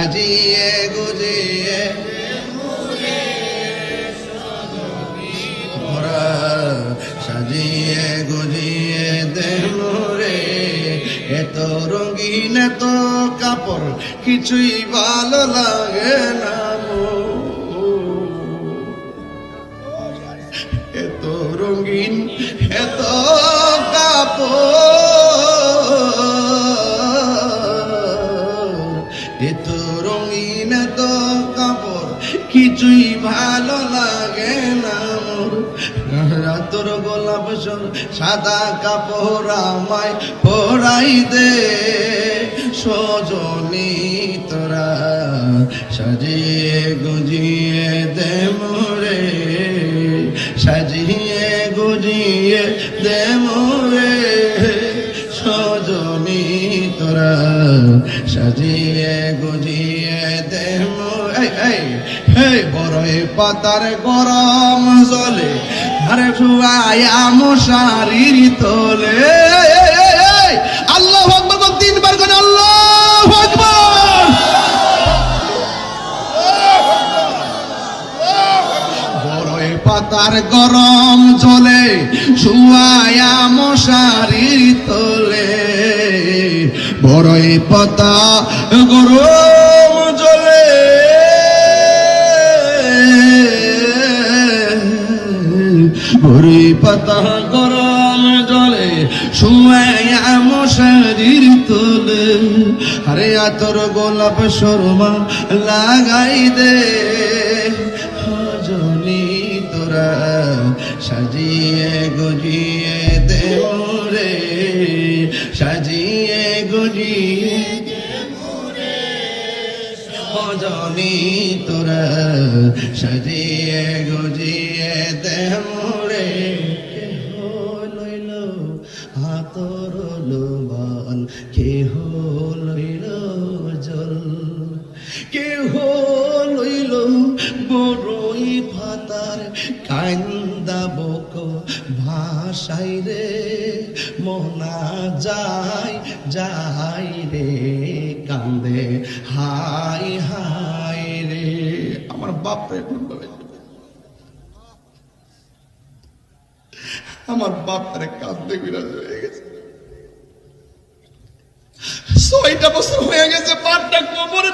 সাজিয়ে গুজিয়ে সাজিয়ে গুজিয়ে দেমরে এত রঙিন এত কাপড় কিছুই ভালো লাগে না এত রঙিন এত কাপড় এত রঙিন এত কাপড় কিছুই ভালো লাগে না তোর গোলাপ সাদা কাপড় আমায় পরাই দে সজনী তোরা সাজিয়ে গুজিয়ে দে মোরে সাজিয়ে গুজিয়ে দে মোরে সজনী তোরা সাজিয়ে গুজিয়ে দে মোরে বড়ই পাতার গরম জলে আরে শুয়ায়া মশারির তোলে আল্লাহু আকবার বল তিনবার করে আল্লাহু আকবার বড়ই পাতার গরম জলে শুয়ায়া মশারির তোলে বড়ই পাতা গরম জলে বড়ই পাতা গরম জলে শুয়ায়া মশারির তোলে আরে আতর গোলাপ শর্মা লাগাই দে সজনী তোরা সাজিয়ে গুজিয়ে দে মোরে সাজিয়ে গুজিয়ে সজনী তোরা সাজিয়ে গুজিয়ে দে মোরে কেহ লইল হাতর লোবান কেহ লইল জল কেহ লইল বড়ই পাতার কান্দা বক ভাষাই রে মনা যায় যাই রে কান্দে হাই হাই রে আমার বাপ রে আমার বাপ তারে কাঁদতে বিরাজ হয়ে গেছে 6টা বছর হয়ে গেছে বাপটা কোমরে